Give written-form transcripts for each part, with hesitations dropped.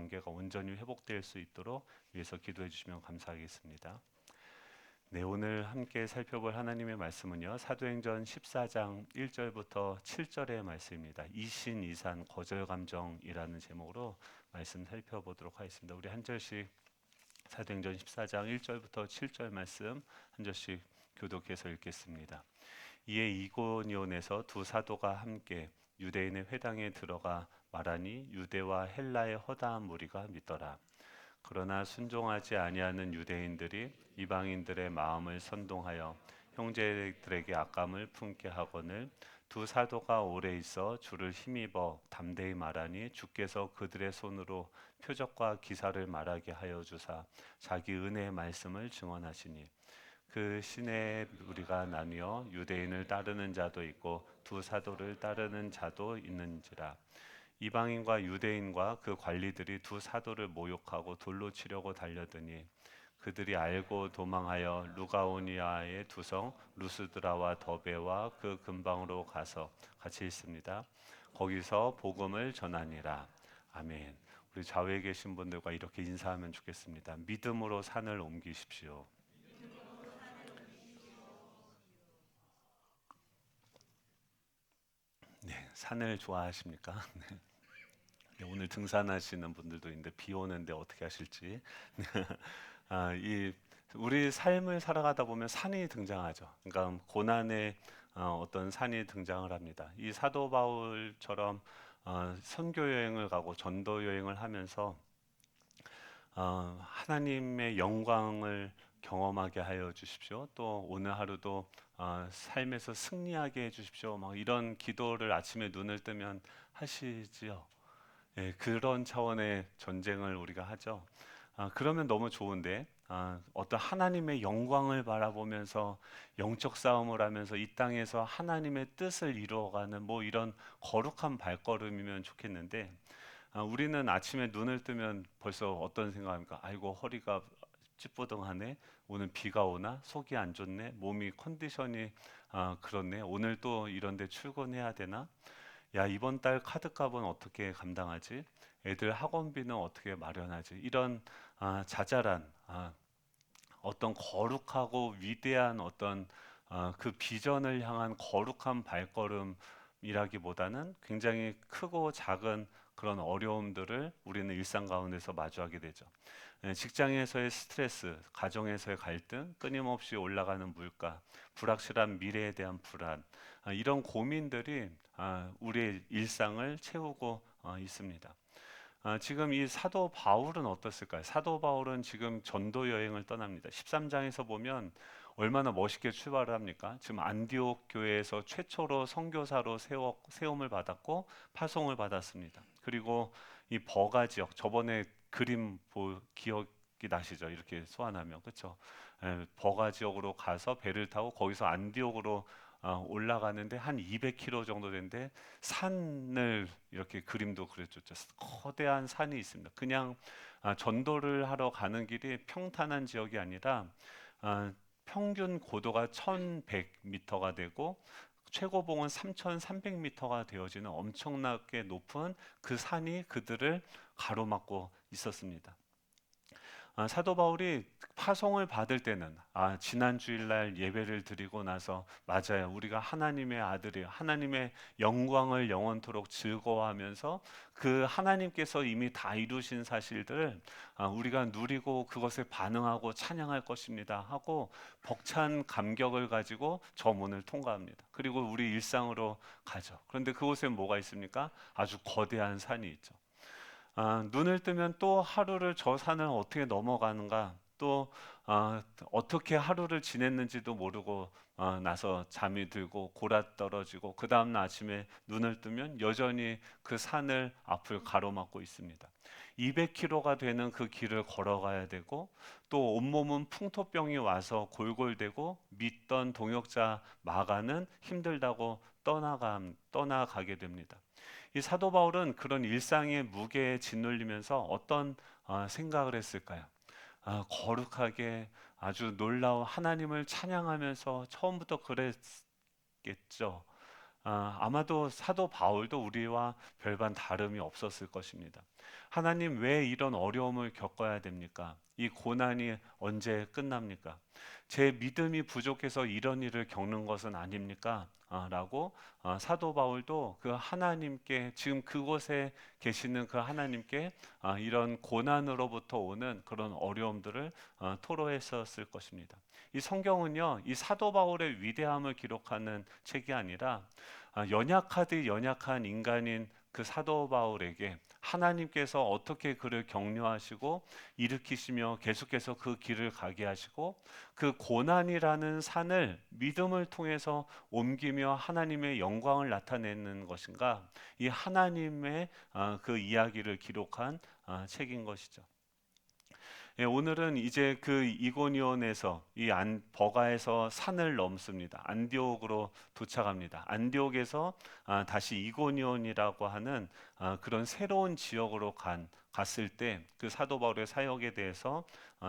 관계가 온전히 회복될 수 있도록 위해서 기도해 주시면 감사하겠습니다. 네, 오늘 함께 살펴볼 하나님의 말씀은요, 사도행전 14장 1절부터 7절의 말씀입니다. 이신 이산 거절감정이라는 제목으로 말씀 살펴보도록 하겠습니다. 우리 한 절씩 사도행전 14장 1절부터 7절 말씀 한 절씩 교독해서 읽겠습니다. 이에 이고니온에서 두 사도가 함께 유대인의 회당에 들어가 말하니 유대와 헬라의 허다한 무리가 믿더라. 그러나 순종하지 아니하는 유대인들이 이방인들의 마음을 선동하여 형제들에게 악감을 품게 하거늘 두 사도가 오래 있어 주를 힘입어 담대히 말하니 주께서 그들의 손으로 표적과 기사를 말하게 하여 주사 자기 은혜의 말씀을 증언하시니 그 시내에 우리가 나뉘어 유대인을 따르는 자도 있고 두 사도를 따르는 자도 있는지라. 이방인과 유대인과 그 관리들이 두 사도를 모욕하고 돌로 치려고 달려드니 그들이 알고 도망하여 루가오니아의 두성 루스드라와 더베와 그 근방으로 가서 같이 있습니다. 거기서 복음을 전하니라. 아멘. 우리 좌우에 계신 분들과 이렇게 인사하면 좋겠습니다. 믿음으로 산을 옮기십시오. 네, 산을 좋아하십니까? 네, 오늘 등산하시는 분들도 있는데 비 오는데 어떻게 하실지. 이 우리 삶을 살아가다 보면 산이 등장하죠. 그러니까 고난의 어떤 산이 등장을 합니다. 이 사도 바울처럼 선교 여행을 가고 전도 여행을 하면서 하나님의 영광을 경험하게 하여 주십시오. 또 오늘 하루도 삶에서 승리하게 해 주십시오. 막 이런 기도를 아침에 눈을 뜨면 하시지요. 예, 그런 차원의 전쟁을 우리가 하죠. 그러면 너무 좋은데 어떤 하나님의 영광을 바라보면서 영적 싸움을 하면서 이 땅에서 하나님의 뜻을 이루어가는 뭐 이런 거룩한 발걸음이면 좋겠는데 우리는 아침에 눈을 뜨면 벌써 어떤 생각합니까? 아이고 허리가 찌뿌둥하네. 오늘 비가 오나? 속이 안 좋네. 몸이 컨디션이 그렇네. 오늘 또 이런데 출근해야 되나? 야, 이번 달 카드값은 어떻게 감당하지? 애들 학원비는 어떻게 마련하지? 이런 자잘한 어떤 거룩하고 위대한 어떤 그 비전을 향한 거룩한 발걸음이라기보다는 굉장히 크고 작은 그런 어려움들을 우리는 일상 가운데서 마주하게 되죠. 직장에서의 스트레스, 가정에서의 갈등, 끊임없이 올라가는 물가, 불확실한 미래에 대한 불안, 이런 고민들이 우리의 일상을 채우고 있습니다. 지금 이 사도 바울은 어떻을까요? 사도 바울은 지금 전도 여행을 떠납니다. 13장에서 보면 얼마나 멋있게 출발을 합니까? 지금 안디옥 교회에서 최초로 선교사로 세움을 받았고 파송을 받았습니다. 그리고 이 버가 지역, 저번에 그림 기억이 나시죠? 이렇게 소환하면 그렇죠? 버가 지역으로 가서 배를 타고 거기서 안디옥으로 올라가는데 한 200km 정도 되는데 산을 이렇게 그림도 그려줬죠. 거대한 산이 있습니다. 그냥 전도를 하러 가는 길이 평탄한 지역이 아니라 아, 평균 고도가 1100m가 되고 최고봉은 3300m가 되어지는 엄청나게 높은 그 산이 그들을 가로막고 있었습니다. 사도 바울이 파송을 받을 때는 지난 주일날 예배를 드리고 나서 맞아요. 우리가 하나님의 아들이 하나님의 영광을 영원토록 즐거워하면서 그 하나님께서 이미 다 이루신 사실들을 우리가 누리고 그것에 반응하고 찬양할 것입니다 하고 벅찬 감격을 가지고 저 문을 통과합니다. 그리고 우리 일상으로 가죠. 그런데 그곳에 뭐가 있습니까? 아주 거대한 산이 있죠. 눈을 뜨면 또 하루를 저 산을 어떻게 넘어가는가, 또 어떻게 하루를 지냈는지도 모르고 나서 잠이 들고 골아 떨어지고 그 다음날 아침에 눈을 뜨면 여전히 그 산을 앞을 가로막고 있습니다. 200km가 되는 그 길을 걸어가야 되고 또 온몸은 풍토병이 와서 골골대고 믿던 동역자 마가는 힘들다고 떠나가게 됩니다. 이 사도 바울은 그런 일상의 무게에 짓눌리면서 어떤 생각을 했을까요? 거룩하게 아주 놀라운 하나님을 찬양하면서 처음부터 그랬겠죠. 아마도 사도 바울도 우리와 별반 다름이 없었을 것입니다. 하나님 왜 이런 어려움을 겪어야 됩니까? 이 고난이 언제 끝납니까? 제 믿음이 부족해서 이런 일을 겪는 것은 아닙니까? 라고 사도 바울도 그 하나님께 지금 그곳에 계시는 그 하나님께 이런 고난으로부터 오는 그런 어려움들을 토로했었을 것입니다. 이 성경은요, 이 사도 바울의 위대함을 기록하는 책이 아니라 연약하디 연약한 인간인 그 사도 바울에게 하나님께서 어떻게 그를 격려하시고 일으키시며 계속해서 그 길을 가게 하시고 그 고난이라는 산을 믿음을 통해서 옮기며 하나님의 영광을 나타내는 것인가, 이 하나님의 그 이야기를 기록한 책인 것이죠. 예, 오늘은 이제 그 이고니온에서 버가에서 산을 넘습니다. 안디옥으로 도착합니다. 안디옥에서 다시 이고니온이라고 하는 그런 새로운 지역으로 갔을 때 그 사도 바울의 사역에 대해서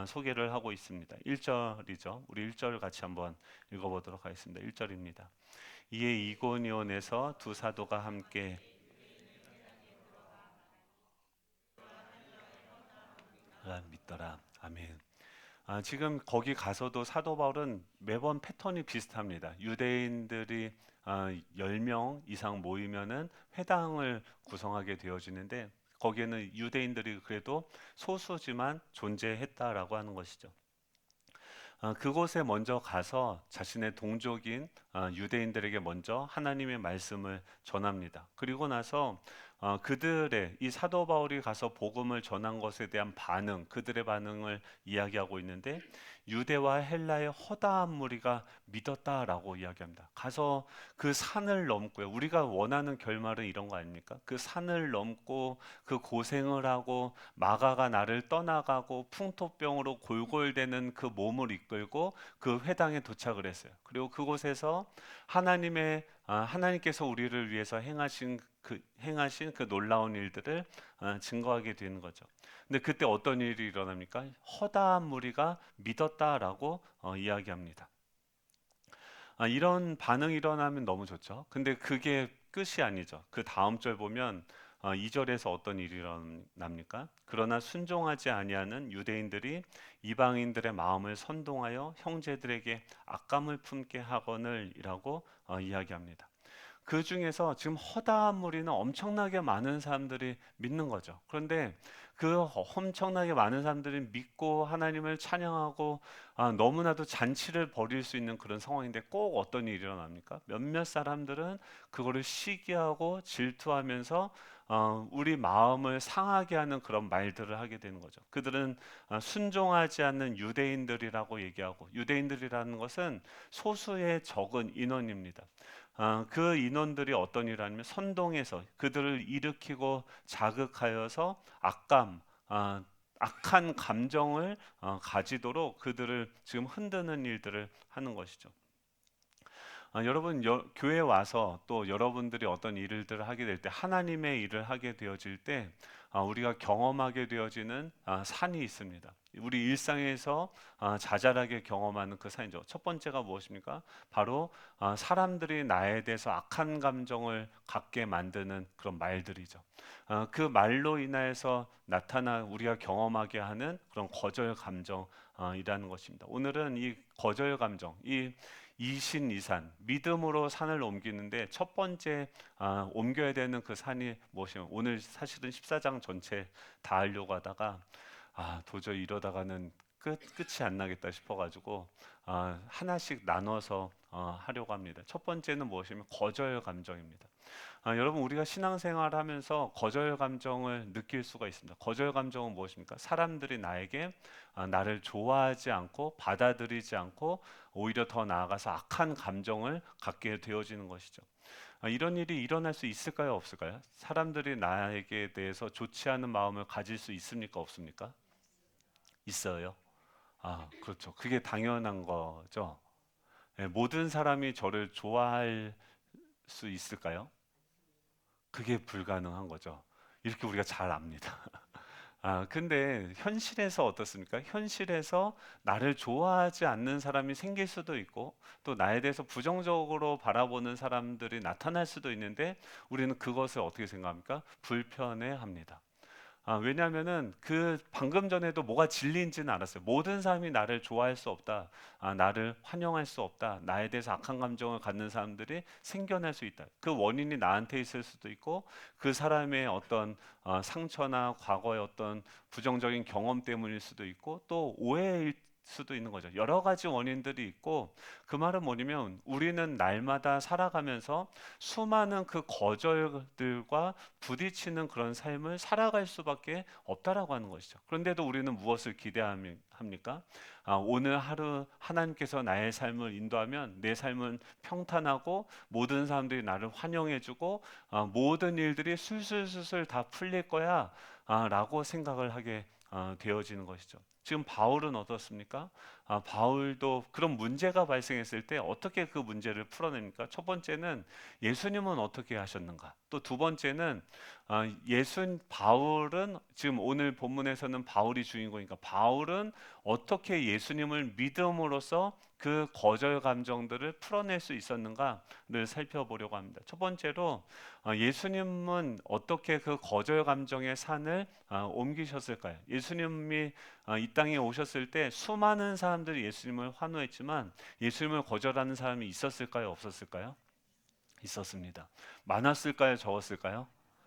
소개를 하고 있습니다. 1절이죠. 우리 1절 같이 한번 읽어보도록 하겠습니다. 1절입니다. 이에 이고니온에서 두 사도가 함께 믿더라. 아멘. 지금 거기 가서도 사도 바울은 매번 패턴이 비슷합니다. 유대인들이 10명 이상 모이면은 회당을 구성하게 되어지는데 거기에는 유대인들이 그래도 소수지만 존재했다라고 하는 것이죠. 그곳에 먼저 가서 자신의 동족인 유대인들에게 먼저 하나님의 말씀을 전합니다. 그리고 나서 그들의 이 사도 바울이 가서 복음을 전한 것에 대한 반응, 그들의 반응을 이야기하고 있는데 유대와 헬라의 허다한 무리가 믿었다라고 이야기합니다. 가서 그 산을 넘고요. 우리가 원하는 결말은 이런 거 아닙니까? 그 산을 넘고 그 고생을 하고 마가가 나를 떠나가고 풍토병으로 골골대는 그 몸을 이끌고 그 회당에 도착을 했어요. 그리고 그곳에서 하나님께서 우리를 위해서 행하신 그 놀라운 일들을 증거하게 되는 거죠. 근데 그때 어떤 일이 일어납니까? 허다한 무리가 믿었다라고 이야기합니다. 이런 반응이 일어나면 너무 좋죠. 근데 그게 끝이 아니죠. 그 다음 절 보면 2절에서 어떤 일이 일어납니까? 그러나 순종하지 아니하는 유대인들이 이방인들의 마음을 선동하여 형제들에게 악감을 품게 하거늘이라고 이야기합니다. 그 중에서 지금 허다한 무리는 엄청나게 많은 사람들이 믿는 거죠. 그런데 그 엄청나게 많은 사람들이 믿고 하나님을 찬양하고 너무나도 잔치를 벌일 수 있는 그런 상황인데 꼭 어떤 일이 일어납니까? 몇몇 사람들은 그거를 시기하고 질투하면서 우리 마음을 상하게 하는 그런 말들을 하게 되는 거죠. 그들은 순종하지 않는 유대인들이라고 얘기하고, 유대인들이라는 것은 소수의 적은 인원입니다. 그 인원들이 어떤 일을 하냐면 선동해서 그들을 일으키고 자극하여서 악한 감정을 가지도록 그들을 지금 흔드는 일들을 하는 것이죠. 여러분 교회 와서 또 여러분들이 어떤 일들을 하게 될 때 하나님의 일을 하게 되어질 때 우리가 경험하게 되어지는 산이 있습니다. 우리 일상에서 자잘하게 경험하는 그 산이죠. 첫 번째가 무엇입니까? 바로 사람들이 나에 대해서 악한 감정을 갖게 만드는 그런 말들이죠. 그 말로 인하여서 우리가 경험하게 하는 그런 거절 감정이라는 것입니다. 오늘은 이 거절 감정, 이 이신이산 믿음으로 산을 옮기는데 첫 번째 옮겨야 되는 그 산이 무엇이냐면, 오늘 사실은 14장 전체 다 하려고 하다가 도저히 이러다가는 끝이 안 나겠다 싶어가지고 하나씩 나눠서 하려고 합니다. 첫 번째는 무엇이냐면 거절 감정입니다. 여러분 우리가 신앙생활하면서 거절 감정을 느낄 수가 있습니다. 거절 감정은 무엇입니까? 사람들이 나에게 나를 좋아하지 않고 받아들이지 않고 오히려 더 나아가서 악한 감정을 갖게 되어지는 것이죠. 이런 일이 일어날 수 있을까요, 없을까요? 사람들이 나에게 대해서 좋지 않은 마음을 가질 수 있습니까, 없습니까? 있어요. 그렇죠. 그게 당연한 거죠. 예, 모든 사람이 저를 좋아할 수 있을까요? 그게 불가능한 거죠. 이렇게 우리가 잘 압니다. 근데 현실에서 어떻습니까? 현실에서 나를 좋아하지 않는 사람이 생길 수도 있고, 또 나에 대해서 부정적으로 바라보는 사람들이 나타날 수도 있는데, 우리는 그것을 어떻게 생각합니까? 불편해합니다. 왜냐하면은 그 방금 전에도 뭐가 진리인지는 알았어요. 모든 사람이 나를 좋아할 수 없다. 나를 환영할 수 없다. 나에 대해서 악한 감정을 갖는 사람들이 생겨날 수 있다. 그 원인이 나한테 있을 수도 있고 그 사람의 어떤 상처나 과거의 어떤 부정적인 경험 때문일 수도 있고 또 오해일 수도 있는 거죠. 여러 가지 원인들이 있고 그 말은 뭐냐면 우리는 날마다 살아가면서 수많은 그 거절들과 부딪히는 그런 삶을 살아갈 수밖에 없다라고 하는 것이죠. 그런데도 우리는 무엇을 기대합니까? 오늘 하루 하나님께서 나의 삶을 인도하면 내 삶은 평탄하고 모든 사람들이 나를 환영해주고 모든 일들이 술술술술 다 풀릴 거야 라고 생각을 하게 되어지는 것이죠. 지금 바울은 어떻습니까? 바울도 그런 문제가 발생했을 때 어떻게 그 문제를 풀어냅니까? 첫 번째는 예수님은 어떻게 하셨는가? 또 두 번째는 바울은 지금 오늘 본문에서는 바울이 주인공이니까 바울은 어떻게 예수님을 믿음으로써 그 거절 감정들을 풀어낼 수 있었는가를 살펴보려고 합니다. 첫 번째로 예수님은 어떻게 그 거절 감정의 산을 옮기셨을까요? 예수님이 이 땅에 오셨을 때 수많은 사람들이 예수님을 환호했지만 예수님을 거절하는 사람이 있었을까요? 없었을까요? 있었습니다. 많았을까요? 적었을까요?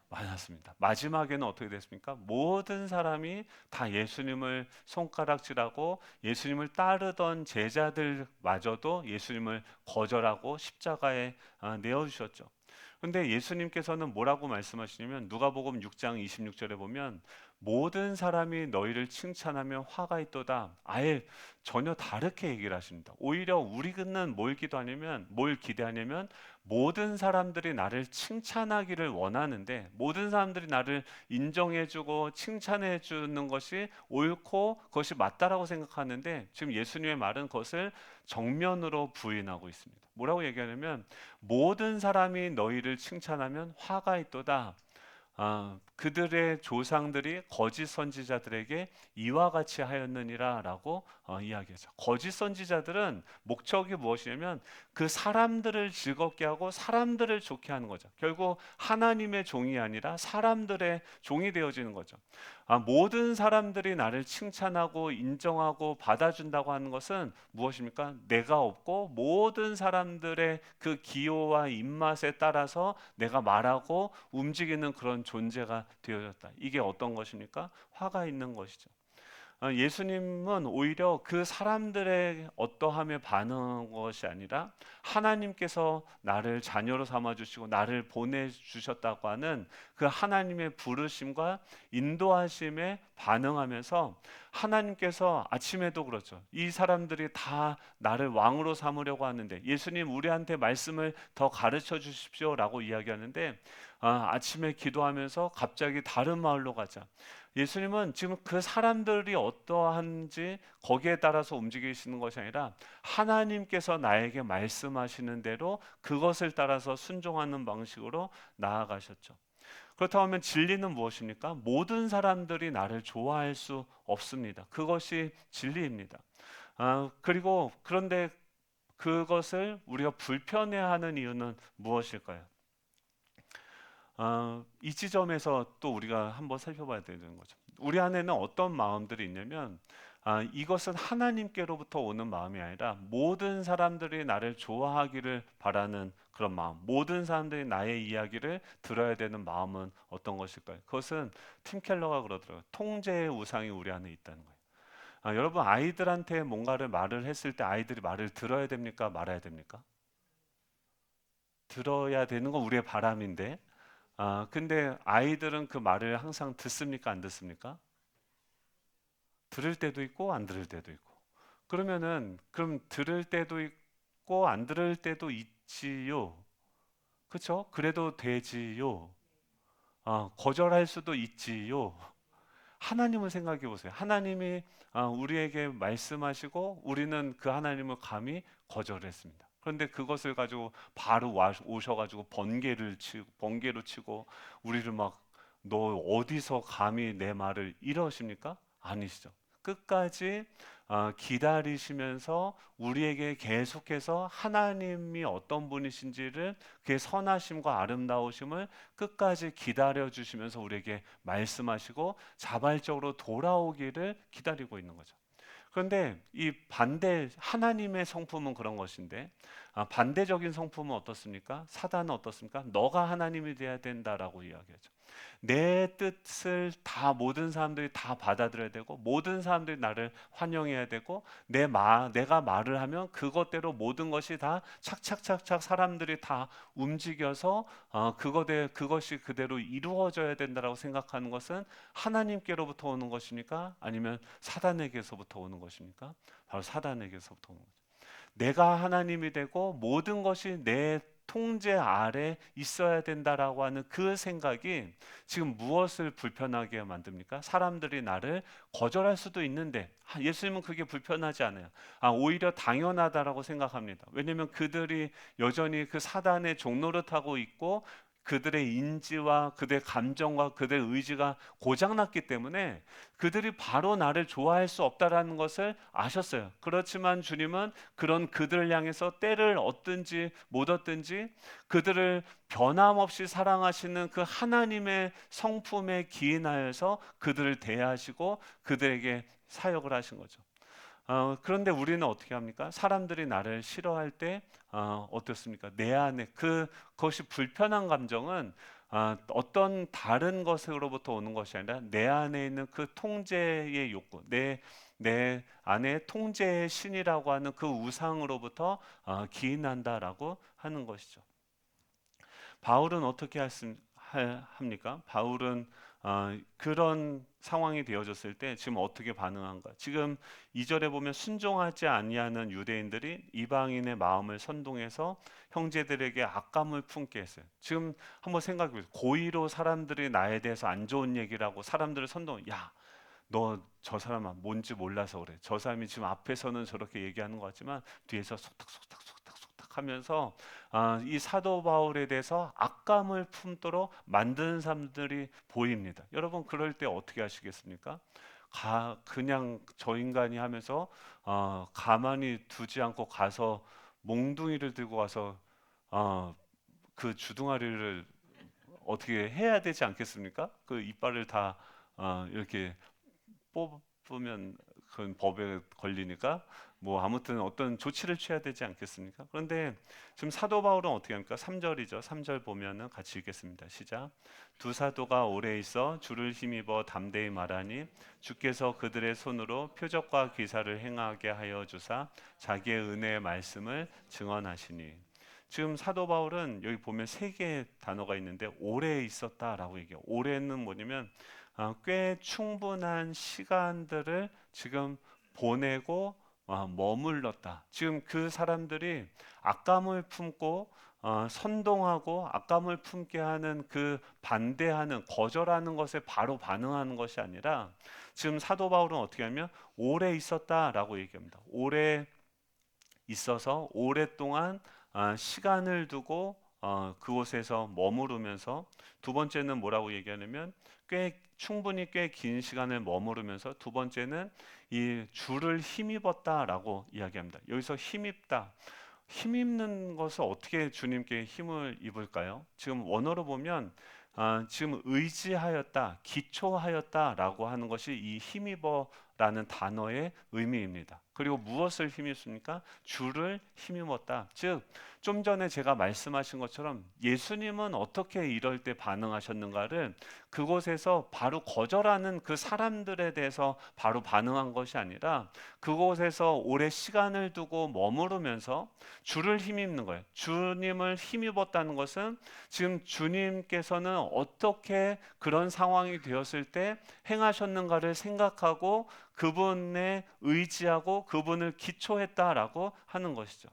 많았습니다. 마지막에는 어떻게 됐습니까? 모든 사람이 다 예수님을 손가락질하고 예수님을 따르던 제자들마저도 예수님을 거절하고 십자가에 내어 주셨죠. 근데 예수님께서는 뭐라고 말씀하시냐면 누가복음 6장 26절에 보면 모든 사람이 너희를 칭찬하면 화가 있도다. 아예 전혀 다르게 얘기를 하십니다. 오히려 우리는 뭘 기대하냐면 모든 사람들이 나를 칭찬하기를 원하는데 모든 사람들이 나를 인정해주고 칭찬해주는 것이 옳고 그것이 맞다라고 생각하는데 지금 예수님의 말은 그것을 정면으로 부인하고 있습니다. 뭐라고 얘기하냐면 모든 사람이 너희를 칭찬하면 화가 있도다. 그들의 조상들이 거짓 선지자들에게 이와 같이 하였느니라라고 이야기하죠. 거짓 선지자들은 목적이 무엇이냐면 그 사람들을 즐겁게 하고 사람들을 좋게 하는 거죠. 결국 하나님의 종이 아니라 사람들의 종이 되어지는 거죠. 모든 사람들이 나를 칭찬하고 인정하고 받아준다고 하는 것은 무엇입니까? 내가 없고 모든 사람들의 그 기호와 입맛에 따라서 내가 말하고 움직이는 그런 존재가 되어졌다. 이게 어떤 것입니까? 화가 있는 것이죠. 예수님은 오히려 그 사람들의 어떠함에 반응한 것이 아니라 하나님께서 나를 자녀로 삼아 주시고 나를 보내 주셨다고 하는 그 하나님의 부르심과 인도하심에 반응하면서 하나님께서 아침에도 그렇죠. 이 사람들이 다 나를 왕으로 삼으려고 하는데 예수님 우리한테 말씀을 더 가르쳐 주십시오라고 이야기하는데 아침에 기도하면서 갑자기 다른 마을로 가자. 예수님은 지금 그 사람들이 어떠한지 거기에 따라서 움직이시는 것이 아니라 하나님께서 나에게 말씀하시는 대로 그것을 따라서 순종하는 방식으로 나아가셨죠. 그렇다면 진리는 무엇입니까? 모든 사람들이 나를 좋아할 수 없습니다. 그것이 진리입니다. 그리고 그런데 그것을 우리가 불편해하는 이유는 무엇일까요? 이 지점에서 또 우리가 한번 살펴봐야 되는 거죠. 우리 안에는 어떤 마음들이 있냐면 이것은 하나님께로부터 오는 마음이 아니라 모든 사람들이 나를 좋아하기를 바라는 그런 마음, 모든 사람들이 나의 이야기를 들어야 되는 마음은 어떤 것일까요? 그것은 팀 켈러가 그러더라고요. 통제의 우상이 우리 안에 있다는 거예요. 여러분 아이들한테 뭔가를 말을 했을 때 아이들이 말을 들어야 됩니까? 말아야 됩니까? 들어야 되는 건 우리의 바람인데 근데 아이들은 그 말을 항상 듣습니까? 안 듣습니까? 들을 때도 있고 안 들을 때도 있고. 그럼 들을 때도 있고 안 들을 때도 있지요. 그렇죠? 그래도 되지요. 거절할 수도 있지요. 하나님을 생각해 보세요. 하나님이 우리에게 말씀하시고 우리는 그 하나님을 감히 거절했습니다. 그런데 그것을 가지고 바로 오셔가지고 번개로 치고 우리를 막 너 어디서 감히 내 말을 이러십니까? 아니시죠. 끝까지 기다리시면서 우리에게 계속해서 하나님이 어떤 분이신지를, 그의 선하심과 아름다우심을 끝까지 기다려 주시면서 우리에게 말씀하시고 자발적으로 돌아오기를 기다리고 있는 거죠. 그런데 이 반대 하나님의 성품은 그런 것인데, 반대적인 성품은 어떻습니까? 사단은 어떻습니까? 너가 하나님이 돼야 된다라고 이야기하죠. 내 뜻을 다 모든 사람들이 다 받아들여야 되고, 모든 사람들이 나를 환영해야 되고, 내가 말을 하면 그것대로 모든 것이 다 착착착착 사람들이 다 움직여서 그것이 그대로 이루어져야 된다라고 생각하는 것은 하나님께로부터 오는 것입니까? 아니면 사단에게서부터 오는 것입니까? 바로 사단에게서부터 오는 거죠. 내가 하나님이 되고 모든 것이 내 통제 아래 있어야 된다라고 하는 그 생각이 지금 무엇을 불편하게 만듭니까? 사람들이 나를 거절할 수도 있는데 예수님은 그게 불편하지 않아요. 오히려 당연하다라고 생각합니다. 왜냐하면 그들이 여전히 그 사단의 종노릇하고 있고, 그들의 인지와 그들의 감정과 그들의 의지가 고장났기 때문에 그들이 바로 나를 좋아할 수 없다라는 것을 아셨어요. 그렇지만 주님은 그런 그들을 향해서 때를 얻든지 못 얻든지 그들을 변함없이 사랑하시는 그 하나님의 성품에 기인하여서 그들을 대하시고 그들에게 사역을 하신 거죠. 그런데 우리는 어떻게 합니까? 사람들이 나를 싫어할 때 어떻습니까? 내 안에 그것이 불편한 감정은 어떤 다른 것으로부터 오는 것이 아니라 내 안에 있는 그 통제의 욕구, 내 안에 통제의 신이라고 하는 그 우상으로부터 기인한다라고 하는 것이죠. 바울은 어떻게 합니까? 바울은 그런 상황이 되어졌을 때 지금 어떻게 반응한가? 지금 2절에 보면 순종하지 아니하는 유대인들이 이방인의 마음을 선동해서 형제들에게 악감을 품게 했어요. 지금 한번 생각해 보세요. 고의로 사람들이 나에 대해서 안 좋은 얘기를 하고 사람들을 야, 너 저 사람아 뭔지 몰라서 그래. 저 사람이 지금 앞에서는 저렇게 얘기하는 것 같지만 뒤에서 속닥속닥 하면서 이 사도 바울에 대해서 악감을 품도록 만드는 사람들이 보입니다. 여러분 그럴 때 어떻게 하시겠습니까? 그냥 저 인간이 하면서 가만히 두지 않고 가서 몽둥이를 들고 가서 그 주둥아리를 어떻게 해야 되지 않겠습니까? 그 이빨을 다 이렇게 뽑으면 그건 법에 걸리니까 뭐 아무튼 어떤 조치를 취해야 되지 않겠습니까? 그런데 지금 사도 바울은 어떻게 합니까? 3절이죠. 3절 보면은 같이 읽겠습니다. 시작. 두 사도가 오래 있어 주를 힘입어 담대히 말하니 주께서 그들의 손으로 표적과 기사를 행하게 하여 주사 자기의 은혜의 말씀을 증언하시니. 지금 사도 바울은 여기 보면 세 개의 단어가 있는데 오래 있었다라고 얘기해요. 오래는 뭐냐면 꽤 충분한 시간들을 지금 보내고 머물렀다. 지금 그 사람들이 악감을 품고 선동하고 악감을 품게 하는 그 반대하는 거절하는 것에 바로 반응하는 것이 아니라 지금 사도 바울은 어떻게 하면 오래 있었다라고 얘기합니다. 오래 있어서 오랫동안 시간을 두고 그곳에서 머무르면서, 두 번째는 뭐라고 얘기하냐면 충분히 꽤 긴 시간을 머무르면서, 두 번째는 이 주를 힘입었다라고 이야기합니다. 여기서 힘입는 것을 어떻게 주님께 힘을 입을까요? 지금 원어로 보면 지금 의지하였다, 기초하였다라고 하는 것이 이 힘입어라는 단어의 의미입니다. 그리고 무엇을 힘입습니까? 주를 힘입었다. 즉, 좀 전에 제가 말씀하신 것처럼 예수님은 어떻게 이럴 때 반응하셨는가를 그곳에서 바로 거절하는 그 사람들에 대해서 바로 반응한 것이 아니라 그곳에서 오래 시간을 두고 머무르면서 주를 힘입는 거예요. 주님을 힘입었다는 것은 지금 주님께서는 어떻게 그런 상황이 되었을 때 행하셨는가를 생각하고 그분에 의지하고 그분을 기초했다라고 하는 것이죠.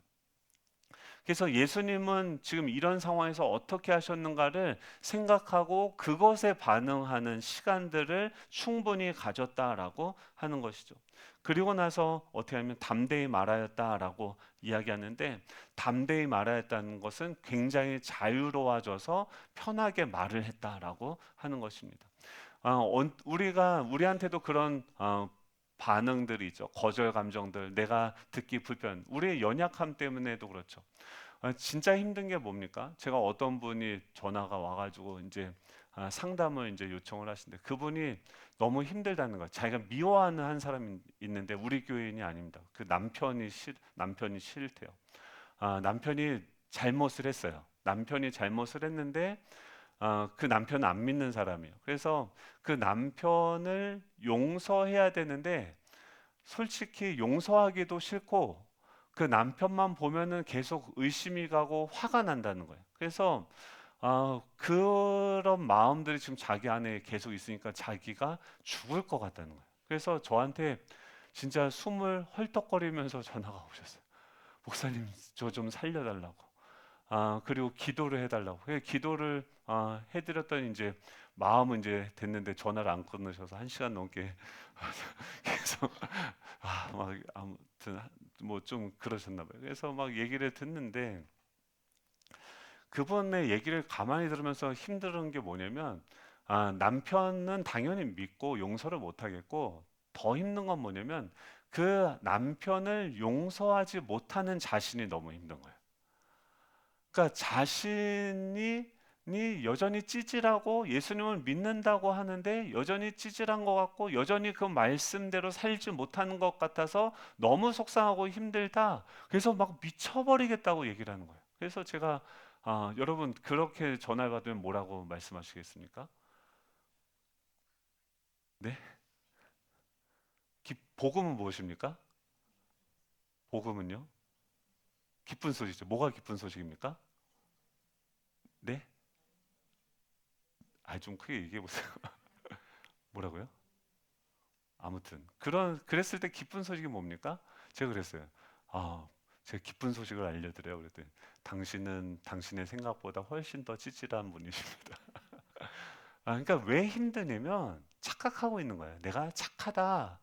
그래서 예수님은 지금 이런 상황에서 어떻게 하셨는가를 생각하고 그것에 반응하는 시간들을 충분히 가졌다라고 하는 것이죠. 그리고 나서 어떻게 하면 담대히 말하였다라고 이야기하는데, 담대히 말하였다는 것은 굉장히 자유로워져서 편하게 말을 했다라고 하는 것입니다. 우리한테도 그런 반응들이 있죠. 거절 감정들, 내가 듣기 불편, 우리의 연약함 때문에도 그렇죠. 진짜 힘든 게 뭡니까? 제가 어떤 분이 전화가 와가지고 이제 상담을 이제 요청을 하시는데, 그분이 너무 힘들다는 거예요. 자기가 미워하는 한 사람이 있는데 우리 교인이 아닙니다. 그 남편이 싫대요. 남편이 잘못을 했어요. 남편이 잘못을 했는데 그 남편은 안 믿는 사람이에요. 그래서 그 남편을 용서해야 되는데 솔직히 용서하기도 싫고 그 남편만 보면은 계속 의심이 가고 화가 난다는 거예요. 그래서 그런 마음들이 지금 자기 안에 계속 있으니까 자기가 죽을 것 같다는 거예요. 그래서 저한테 진짜 숨을 헐떡거리면서 전화가 오셨어요. 목사님, 저 좀 살려달라고. 그리고 기도를 해달라고. 기도를 해드렸더니 이제 마음은 이제 됐는데 전화를 안 끊으셔서 1시간 넘게 계속 막 아무튼 뭐 좀 그러셨나 봐요. 그래서 막 얘기를 듣는데 그분의 얘기를 가만히 들으면서 힘든 게 뭐냐면 남편은 당연히 믿고 용서를 못 하겠고 더 힘든 건 뭐냐면 그 남편을 용서하지 못하는 자신이 너무 힘든 거예요. 그러니까 자신이 여전히 찌질하고 예수님을 믿는다고 하는데 여전히 찌질한 것 같고 여전히 그 말씀대로 살지 못하는 것 같아서 너무 속상하고 힘들다. 그래서 막 미쳐버리겠다고 얘기를 하는 거예요. 그래서 제가 여러분 그렇게 전화를 받으면 뭐라고 말씀하시겠습니까? 네? 복음은 무엇입니까? 복음은요? 기쁜 소식이죠. 뭐가 기쁜 소식입니까? 네? 좀 크게 얘기해 보세요. 뭐라고요? 아무튼 그랬을 때 기쁜 소식이 뭡니까? 제가 그랬어요. 아, 제가 기쁜 소식을 알려드려요. 그랬더니 당신은 당신의 생각보다 훨씬 더 찌질한 분이십니다. 그러니까 왜 힘드냐면 착각하고 있는 거예요. 내가 착하다,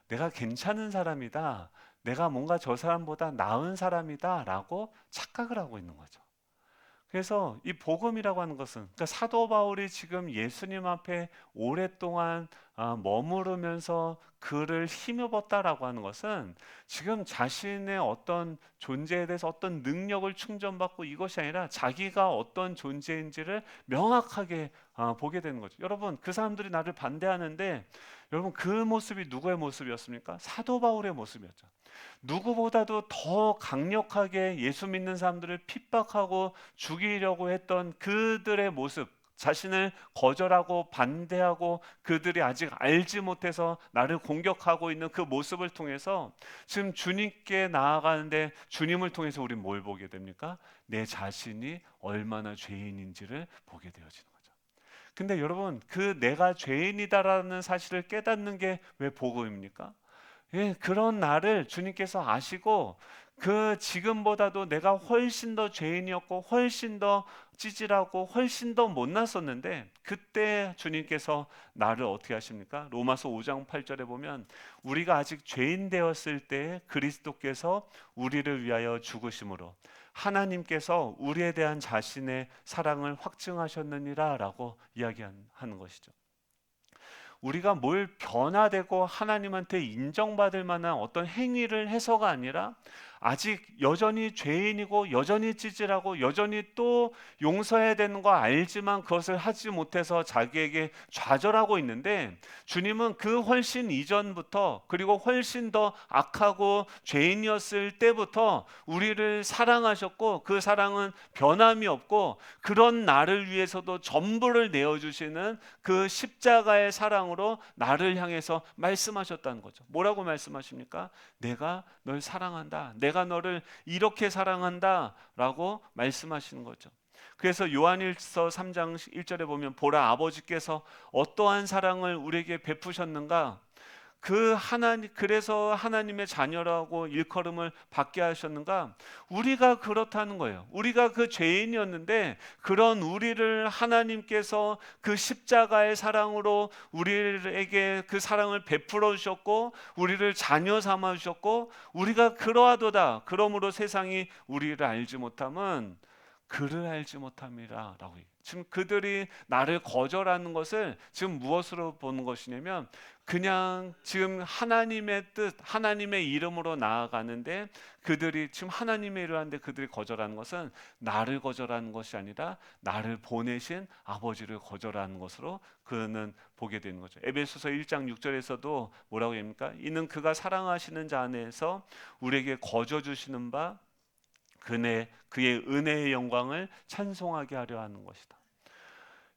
내가 괜찮은 사람이다, 내가 뭔가 저 사람보다 나은 사람이다라고 착각을 하고 있는 거죠. 그래서 이 복음이라고 하는 것은 그러니까 사도 바울이 지금 예수님 앞에 오랫동안 머무르면서 그를 힘입었다라고 하는 것은 지금 자신의 어떤 존재에 대해서 어떤 능력을 충전받고 이것이 아니라 자기가 어떤 존재인지를 명확하게 보게 되는 거죠. 여러분 그 사람들이 나를 반대하는데 여러분 그 모습이 누구의 모습이었습니까? 사도 바울의 모습이었죠. 누구보다도 더 강력하게 예수 믿는 사람들을 핍박하고 죽이려고 했던 그들의 모습, 자신을 거절하고 반대하고 그들이 아직 알지 못해서 나를 공격하고 있는 그 모습을 통해서 지금 주님께 나아가는데 주님을 통해서 우리는 뭘 보게 됩니까? 내 자신이 얼마나 죄인인지를 보게 되어지는 거죠. 근데 여러분, 그 내가 죄인이다라는 사실을 깨닫는 게 왜 복음입니까? 예, 그런 나를 주님께서 아시고 그 지금보다도 내가 훨씬 더 죄인이었고 훨씬 더 찌질하고 훨씬 더 못났었는데 그때 주님께서 나를 어떻게 하십니까? 로마서 5장 8절에 보면 우리가 아직 죄인 되었을 때 그리스도께서 우리를 위하여 죽으심으로 하나님께서 우리에 대한 자신의 사랑을 확증하셨느니라라고 이야기하는 것이죠. 우리가 뭘 변화되고 하나님한테 인정받을 만한 어떤 행위를 해서가 아니라 아직 여전히 죄인이고 여전히 찌질하고 여전히 또 용서해야 되는 거 알지만 그것을 하지 못해서 자기에게 좌절하고 있는데 주님은 그 훨씬 이전부터 그리고 훨씬 더 악하고 죄인이었을 때부터 우리를 사랑하셨고 그 사랑은 변함이 없고 그런 나를 위해서도 전부를 내어주시는 그 십자가의 사랑으로 나를 향해서 말씀하셨다는 거죠. 뭐라고 말씀하십니까? 내가 널 사랑한다. 내가 너를 이렇게 사랑한다 라고 말씀하시는 거죠. 그래서 요한일서 3장 1절에 보면 보라 아버지께서 어떠한 사랑을 우리에게 베푸셨는가 그래서 하나님의 자녀라고 일컬음을 받게 하셨는가? 우리가 그렇다는 거예요. 우리가 그 죄인이었는데 그런 우리를 하나님께서 그 십자가의 사랑으로 우리에게 그 사랑을 베풀어 주셨고 우리를 자녀 삼아 주셨고 우리가 그러하도다. 그러므로 세상이 우리를 알지 못함은 그를 알지 못함이라라고. 지금 그들이 나를 거절하는 것을 지금 무엇으로 보는 것이냐면 그냥 지금 하나님의 뜻, 하나님의 이름으로 나아가는데 그들이 지금 하나님의 일을 하는데 그들이 거절하는 것은 나를 거절하는 것이 아니라 나를 보내신 아버지를 거절하는 것으로 그는 보게 되는 거죠. 에베소서 1장 6절에서도 뭐라고 합니까? 이는 그가 사랑하시는 자 안에서 우리에게 거저 주시는 바 그의 은혜의 영광을 찬송하게 하려 하는 것이다.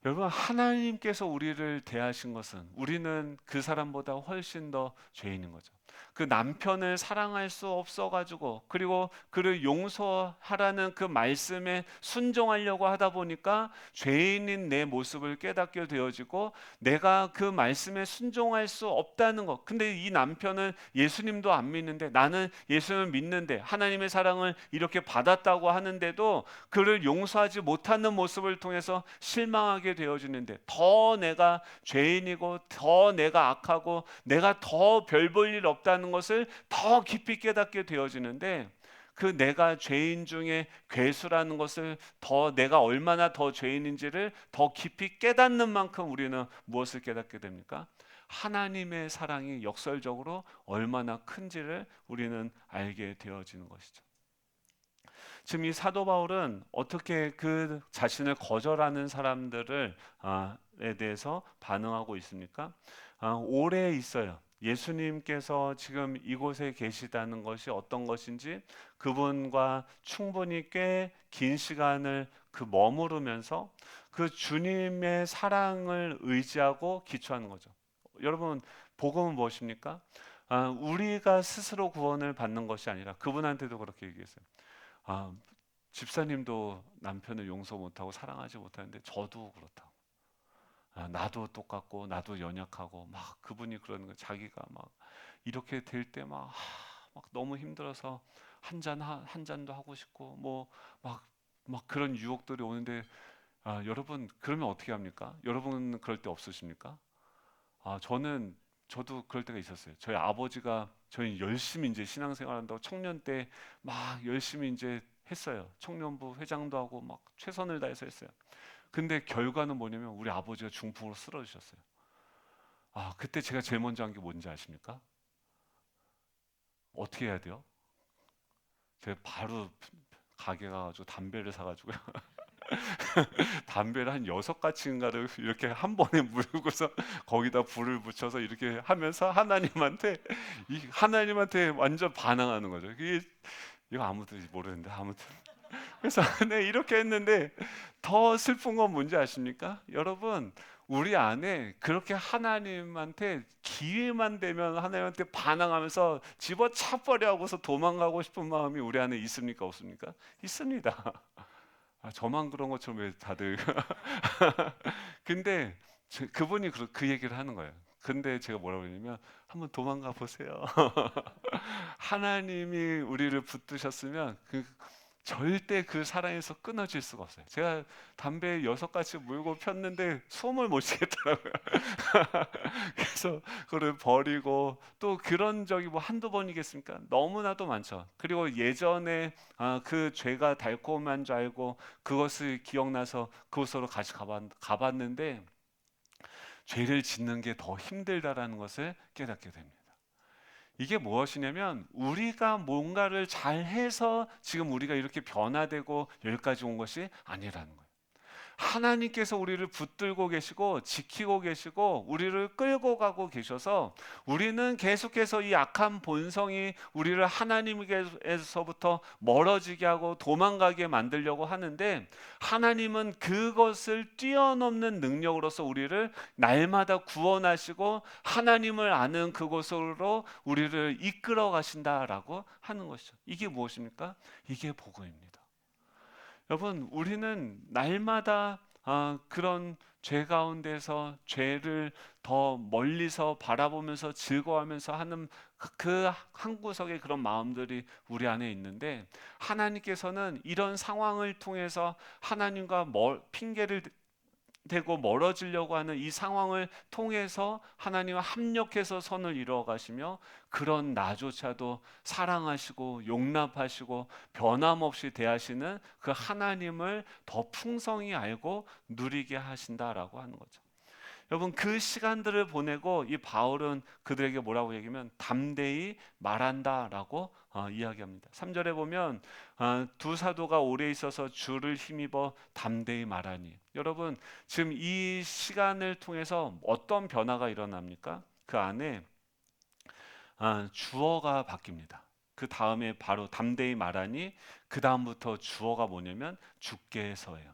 여러분, 하나님께서 우리를 대하신 것은 우리는 그 사람보다 훨씬 더 죄인인 거죠. 그 남편을 사랑할 수 없어가지고 그리고 그를 용서하라는 그 말씀에 순종하려고 하다 보니까 죄인인 내 모습을 깨닫게 되어지고 내가 그 말씀에 순종할 수 없다는 것. 근데 이 남편은 예수님도 안 믿는데 나는 예수님을 믿는데 하나님의 사랑을 이렇게 받았다고 하는데도 그를 용서하지 못하는 모습을 통해서 실망하게 되어지는데 더 내가 죄인이고 더 내가 악하고 내가 더 별 볼 일 없다는 것을 더 깊이 깨닫게 되어지는데 그 내가 죄인 중에 괴수라는 것을 더 내가 얼마나 더 죄인인지를 더 깊이 깨닫는 만큼 우리는 무엇을 깨닫게 됩니까? 하나님의 사랑이 역설적으로 얼마나 큰지를 우리는 알게 되어지는 것이죠. 지금 이 사도 바울은 어떻게 그 자신을 거절하는 사람들을 에 대해서 반응하고 있습니까? 오래 있어요. 예수님께서 지금 이곳에 계시다는 것이 어떤 것인지 그분과 충분히 꽤 긴 시간을 그 머무르면서 그 주님의 사랑을 의지하고 기초하는 거죠. 여러분, 복음은 무엇입니까? 우리가 스스로 구원을 받는 것이 아니라 그분한테도 그렇게 얘기했어요. 아, 집사님도 남편을 용서 못하고 사랑하지 못하는데 저도 그렇다고. 나도 똑같고 나도 연약하고 막 그분이 그러는 거 자기가 막 이렇게 될 때 막 너무 힘들어서 한 잔도 하고 싶고 뭐 막 그런 유혹들이 오는데 여러분 그러면 어떻게 합니까? 여러분 그럴 때 없으십니까? 저도 그럴 때가 있었어요. 저희 아버지가 저희 열심히 이제 신앙생활한다고 청년 때 막 열심히 이제 했어요. 청년부 회장도 하고 막 최선을 다해서 했어요. 근데 결과는 뭐냐면 우리 아버지가 중풍으로 쓰러지셨어요. 그때 제가 제일 먼저 한 게 뭔지 아십니까? 어떻게 해야 돼요? 제가 바로 가게 가가지고 담배를 사가지고요. 담배를 한 6가지인가를 이렇게 한 번에 물고서 거기다 불을 붙여서 이렇게 하면서 하나님한테 완전 반항하는 거죠. 이거 아무도 모르는데 아무튼 그래서 네, 이렇게 했는데 더 슬픈 건 뭔지 아십니까? 여러분, 우리 안에 그렇게 하나님한테 기회만 되면 하나님한테 반항하면서 집어차버려 하고서 도망가고 싶은 마음이 우리 안에 있습니까? 없습니까? 있습니다. 저만 그런 것처럼 왜 다들 근데 그분이 그 얘기를 하는 거예요. 근데 제가 뭐라고 했냐면 한번 도망가 보세요. 하나님이 우리를 붙드셨으면 절대 그 사랑에서 끊어질 수가 없어요. 제가 담배 6가지 물고 폈는데 숨을 못 쉬겠더라고요. 그래서 그걸 버리고 또 그런 적이 뭐 한두 번이겠습니까? 너무나도 많죠. 그리고 예전에 그 죄가 달콤한 줄 알고 그것을 기억나서 그곳으로 같이 가봤는데 죄를 짓는 게 더 힘들다라는 것을 깨닫게 됩니다. 이게 무엇이냐면 우리가 뭔가를 잘해서 지금 우리가 이렇게 변화되고 여기까지 온 것이 아니라는 거예요. 하나님께서 우리를 붙들고 계시고 지키고 계시고 우리를 끌고 가고 계셔서 우리는 계속해서 이 악한 본성이 우리를 하나님께서부터 멀어지게 하고 도망가게 만들려고 하는데 하나님은 그것을 뛰어넘는 능력으로서 우리를 날마다 구원하시고 하나님을 아는 그곳으로 우리를 이끌어 가신다라고 하는 것이죠. 이게 무엇입니까? 이게 복음입니다. 여러분, 우리는 날마다 그런 죄 가운데서 죄를 더 멀리서 바라보면서 즐거워하면서 하는 그 한 구석의 그런 마음들이 우리 안에 있는데 하나님께서는 이런 상황을 통해서 하나님과 핑계를 되고 멀어지려고 하는 이 상황을 통해서 하나님과 합력해서 선을 이루어 가시며 그런 나조차도 사랑하시고 용납하시고 변함없이 대하시는 그 하나님을 더 풍성히 알고 누리게 하신다라고 하는 거죠. 여러분 그 시간들을 보내고 이 바울은 그들에게 뭐라고 얘기하면 담대히 말한다라고 이야기합니다. 3절에 보면 두 사도가 오래 있어서 주를 힘입어 담대히 말하니. 여러분 지금 이 시간을 통해서 어떤 변화가 일어납니까? 그 안에 주어가 바뀝니다. 그 다음에 바로 담대히 말하니 그 다음부터 주어가 뭐냐면 주께 서예요.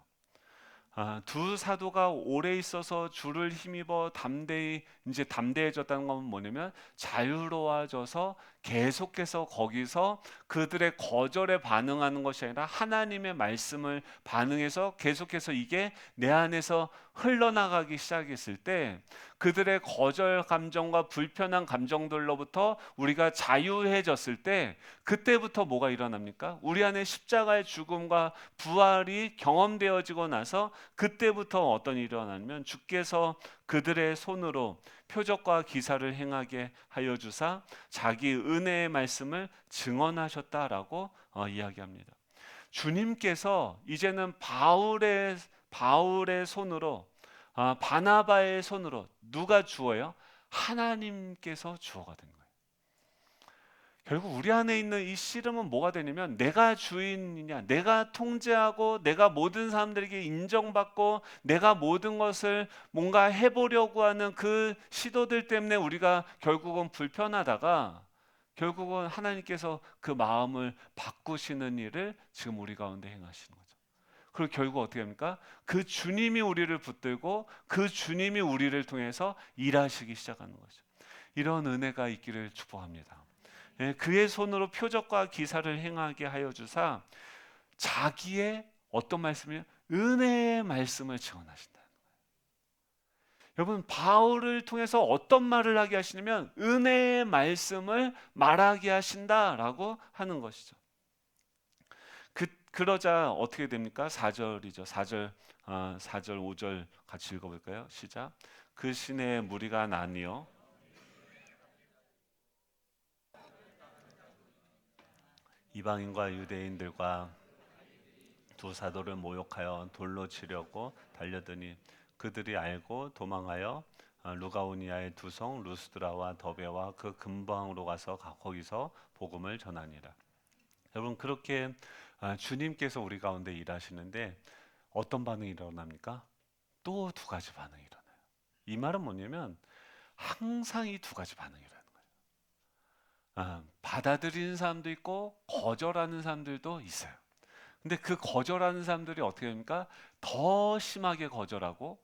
두 사도가 오래 있어서 주를 힘입어 담대히 이제 담대해졌다는 건 뭐냐면 자유로워져서 계속해서 거기서 그들의 거절에 반응하는 것이 아니라 하나님의 말씀을 반응해서 계속해서 이게 내 안에서 흘러나가기 시작했을 때 그들의 거절 감정과 불편한 감정들로부터 우리가 자유해졌을 때 그때부터 뭐가 일어납니까? 우리 안에 십자가의 죽음과 부활이 경험되어지고 나서 그때부터 어떤 일이 일어나냐면 주께서 그들의 손으로 표적과 기사를 행하게 하여 주사 자기 은혜의 말씀을 증언하셨다라고 이야기합니다. 주님께서 이제는 바울의 손으로 바나바의 손으로 누가 주어요? 하나님께서 주어가 된 거예요. 결국 우리 안에 있는 이 씨름은 뭐가 되냐면 내가 주인이냐, 내가 통제하고 내가 모든 사람들에게 인정받고 내가 모든 것을 뭔가 해보려고 하는 그 시도들 때문에 우리가 결국은 불편하다가 결국은 하나님께서 그 마음을 바꾸시는 일을 지금 우리 가운데 행하시는 거죠. 그리고 결국 어떻게 합니까? 그 주님이 우리를 붙들고 그 주님이 우리를 통해서 일하시기 시작하는 거죠. 이런 은혜가 있기를 축복합니다. 예, 그의 손으로 표적과 기사를 행하게 하여 주사 자기의 어떤 말씀이요? 은혜의 말씀을 증언하신다. 여러분 바울을 통해서 어떤 말을 하게 하시냐면 은혜의 말씀을 말하게 하신다라고 하는 것이죠. 그러자 어떻게 됩니까? 4절이죠. 4절 4절 5절 같이 읽어볼까요? 시작. 그 시내에 무리가 나뉘어 이방인과 유대인들과 두 사도를 모욕하여 돌로 치려고 달려드니 그들이 알고 도망하여 루가오니아의 두 성 루스드라와 더베와 그 근방으로 가서 거기서 복음을 전하니라. 여러분 그렇게 주님께서 우리 가운데 일하시는데 어떤 반응이 일어납니까? 또 두 가지 반응이 일어나요. 이 말은 뭐냐면 항상 이 두 가지 반응이 일어나요. 받아들이는 사람도 있고 거절하는 사람들도 있어요. 근데 그 거절하는 사람들이 어떻게 됩니까? 더 심하게 거절하고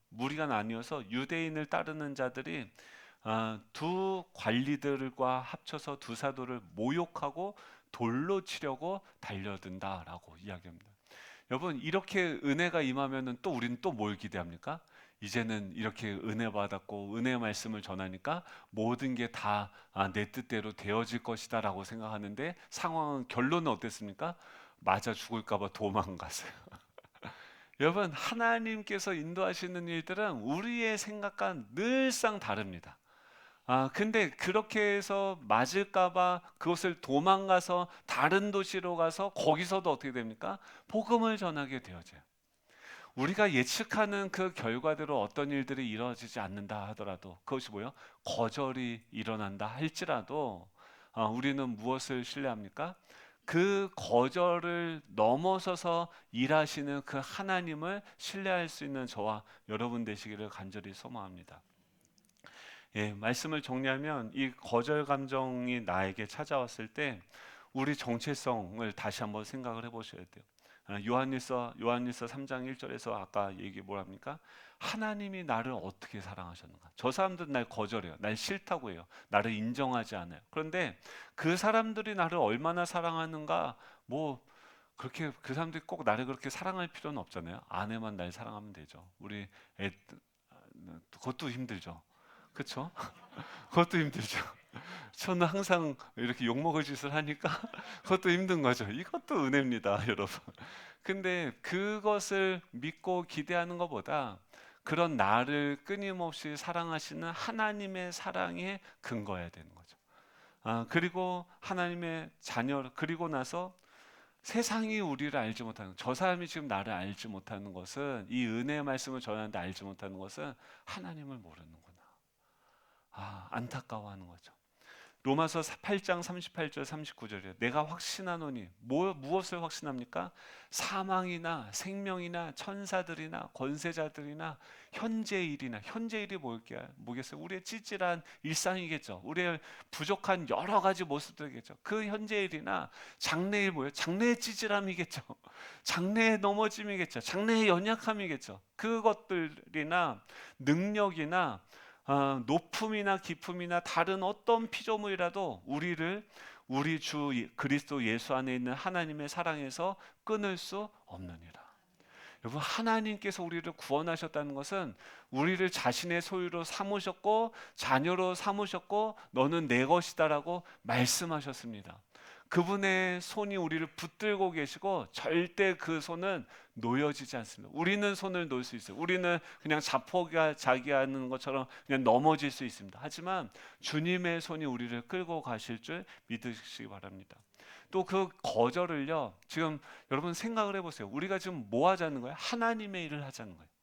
무리가 나뉘어서 유대인을 따르는 자들이 두 관리들과 합쳐서 두 사도를 모욕하고 돌로 치려고 달려든다라고 이야기합니다. 여러분 이렇게 은혜가 임하면은 또 우리는 또 뭘 기대합니까? 이제는 이렇게 은혜 받았고 은혜의 말씀을 전하니까 모든 게 다 내 뜻대로 되어질 것이다라고 생각하는데 상황은 결론은 어땠습니까? 맞아 죽을까 봐 도망갔어요. 여러분 하나님께서 인도하시는 일들은 우리의 생각과 늘상 다릅니다. 근데 그렇게 해서 맞을까봐 그것을 도망가서 다른 도시로 가서 거기서도 어떻게 됩니까? 복음을 전하게 되어져요. 우리가 예측하는 그 결과대로 어떤 일들이 이루어지지 않는다 하더라도 그것이 뭐예요? 거절이 일어난다 할지라도 우리는 무엇을 신뢰합니까? 그 거절을 넘어서서 일하시는 그 하나님을 신뢰할 수 있는 저와 여러분 되시기를 간절히 소망합니다. 예, 말씀을 정리하면 이 거절 감정이 나에게 찾아왔을 때 우리 정체성을 다시 한번 생각을 해보셔야 돼요. 요한일서 3장 1절에서 아까 얘기 뭐랍니까? 하나님이 나를 어떻게 사랑하셨는가? 저 사람들은 날 거절해요. 날 싫다고 해요. 나를 인정하지 않아요. 그런데 그 사람들이 나를 얼마나 사랑하는가? 뭐 그렇게 그 사람들이 꼭 나를 그렇게 사랑할 필요는 없잖아요. 아내만 날 사랑하면 되죠. 우리 애 그것도 힘들죠. 그렇죠? 그것도 힘들죠. 저는 항상 이렇게 욕먹을 짓을 하니까 그것도 힘든 거죠. 이것도 은혜입니다, 여러분. 근데 그것을 믿고 기대하는 것보다 그런 나를 끊임없이 사랑하시는 하나님의 사랑에 근거해야 되는 거죠. 그리고 하나님의 자녀 그리고 나서 세상이 우리를 알지 못하는, 저 사람이 지금 나를 알지 못하는 것은, 이 은혜의 말씀을 전하는데 알지 못하는 것은 하나님을 모르는구나. 안타까워하는 거죠. 로마서 8장 38절 39절이에요. 내가 확신하노니, 무엇을 확신합니까? 사망이나 생명이나 천사들이나 권세자들이나 현재일이나, 현재일이 뭐겠어요? 우리의 찌질한 일상이겠죠. 우리의 부족한 여러 가지 모습들이겠죠. 그 현재일이나 장래일, 뭐예요? 장래의 찌질함이겠죠. 장래의 넘어짐이겠죠. 장래의 연약함이겠죠. 그것들이나 능력이나 높음이나 깊음이나 다른 어떤 피조물이라도 우리를 우리 주 그리스도 예수 안에 있는 하나님의 사랑에서 끊을 수 없느니라. 여러분, 하나님께서 우리를 구원하셨다는 것은 우리를 자신의 소유로 삼으셨고 자녀로 삼으셨고 너는 내 것이다라고 말씀하셨습니다. 그분의 손이 우리를 붙들고 계시고 절대 그 손은 놓여지지 않습니다. 우리는 손을 놓을 수 있어요. 우리는 그냥 자포자기하는 것처럼 그냥 넘어질 수 있습니다. 하지만 주님의 손이 우리를 끌고 가실 줄 믿으시기 바랍니다. 또 그 거절을요, 지금 여러분 생각을 해보세요. 우리가 지금 뭐 하자는 거예요? 하나님의 일을 하자는 거예요.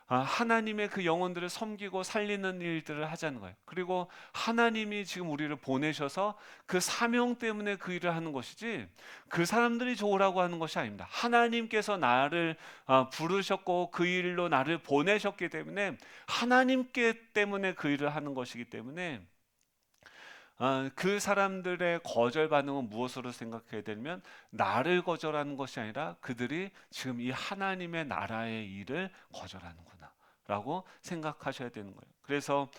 하나님의 그 영혼들을 섬기고 살리는 일들을 하자는 거예요. 그리고 하나님이 지금 우리를 보내셔서 그 사명 때문에 그 일을 하는 것이지, 그 사람들이 좋으라고 하는 것이 아닙니다. 하나님께서 나를 부르셨고 그 일로 나를 보내셨기 때문에, 하나님께 때문에 그 일을 하는 것이기 때문에, 그 사람들의 거절 반응은 무엇으로 생각해야 되면, 나를 거절하는 것이 아니라 그들이 지금 이 하나님의 나라의 일을 거절하는구나 라고 생각하셔야 되는 거예요. 그래서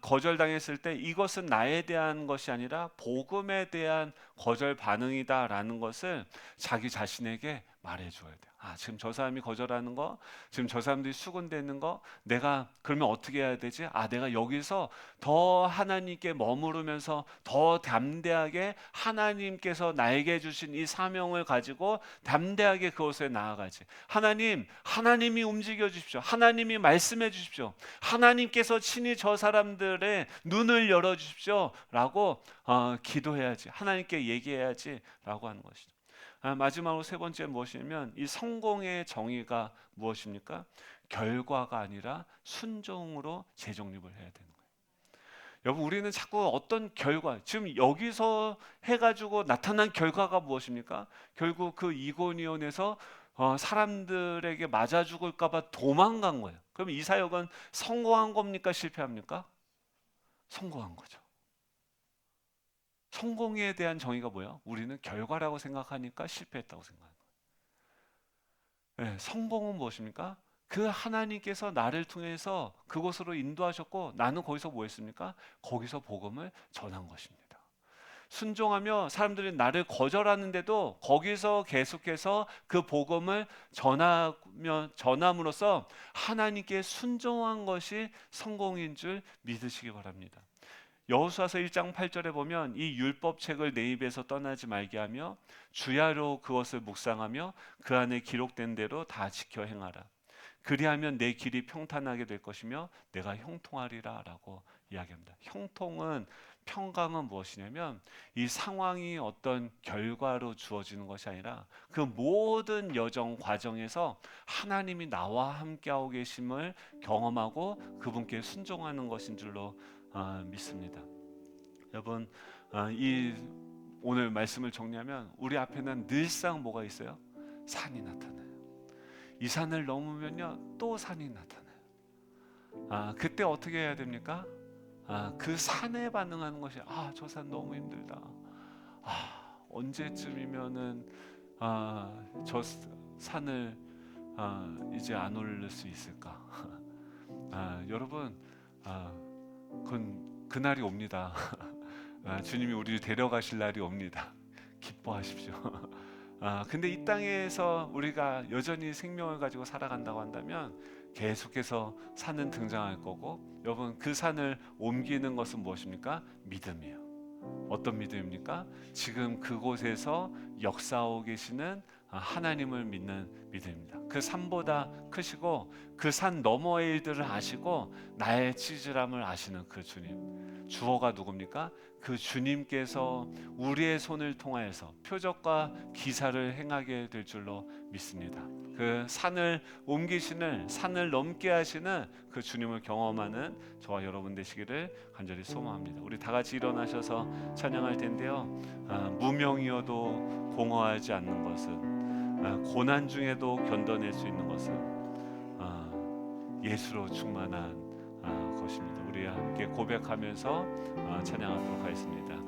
거절당했을 때 이것은 나에 대한 것이 아니라 복음에 대한 거절 반응이다라는 것을 자기 자신에게 말해줘야 돼요. 지금 저 사람이 거절하는 거, 지금 저 사람들이 수군대는 거, 내가 그러면 어떻게 해야 되지? 내가 여기서 더 하나님께 머무르면서 더 담대하게 하나님께서 나에게 주신 이 사명을 가지고 담대하게 그곳에 나아가지. 하나님이 움직여 주십시오. 하나님이 말씀해 주십시오. 하나님께서 친히 저 사람들의 눈을 열어 주십시오 라고 기도해야지. 하나님께 얘기해야지 라고 하는 것이죠. 마지막으로 세 번째 무엇이냐면, 이 성공의 정의가 무엇입니까? 결과가 아니라 순종으로 재정립을 해야 되는 거예요. 여러분, 우리는 자꾸 어떤 결과, 지금 여기서 해가지고 나타난 결과가 무엇입니까? 결국 그 이고니온에서 사람들에게 맞아 죽을까봐 도망간 거예요. 그럼 이 사역은 성공한 겁니까? 실패합니까? 성공한 거죠. 성공에 대한 정의가 뭐예요? 우리는 결과라고 생각하니까 실패했다고 생각합니다. 성공은 무엇입니까? 그 하나님께서 나를 통해서 그곳으로 인도하셨고 나는 거기서 뭐 했습니까? 거기서 복음을 전한 것입니다. 순종하며 사람들이 나를 거절하는데도 거기서 계속해서 그 복음을 전함으로써 하나님께 순종한 것이 성공인 줄 믿으시기 바랍니다. 여호수아서 1장 8절에 보면, 이 율법책을 내 입에서 떠나지 말게 하며 주야로 그것을 묵상하며 그 안에 기록된 대로 다 지켜 행하라. 그리하면 내 길이 평탄하게 될 것이며 내가 형통하리라 라고 이야기합니다. 형통은, 평강은 무엇이냐면, 이 상황이 어떤 결과로 주어지는 것이 아니라 그 모든 여정 과정에서 하나님이 나와 함께하고 계심을 경험하고 그분께 순종하는 것인 줄로 믿습니다. 여러분, 이 오늘 말씀을 정리하면 우리 앞에는 늘상 뭐가 있어요? 산이 나타나요. 이 산을 넘으면요 또 산이 나타나요. 그때 어떻게 해야 됩니까? 그 산에 반응하는 것이, 저 산 너무 힘들다. 언제쯤이면은 저 산을 이제 안 오를 수 있을까? 여러분, 그날이 옵니다. 주님이 우리를 데려가실 날이 옵니다. 기뻐하십시오. 근데 이 땅에서 우리가 여전히 생명을 가지고 살아간다고 한다면 계속해서 산은 등장할 거고, 여러분, 그 산을 옮기는 것은 무엇입니까? 믿음이에요. 어떤 믿음입니까? 지금 그곳에서 역사하고 계시는 하나님을 믿는 믿음입니다. 그 산보다 크시고 그 산 너머의 일들을 아시고 나의 치질함을 아시는 그 주님, 주어가 누굽니까? 그 주님께서 우리의 손을 통하여서 표적과 기사를 행하게 될 줄로 믿습니다. 그 산을 옮기시는, 산을 넘게 하시는 그 주님을 경험하는 저와 여러분 되시기를 간절히 소망합니다. 우리 다 같이 일어나셔서 찬양할 텐데요. 무명이어도 공허하지 않는 것은, 고난 중에도 견뎌낼 수 있는 것은 예수로 충만한 것입니다. 우리 함께 고백하면서 찬양하도록 하겠습니다.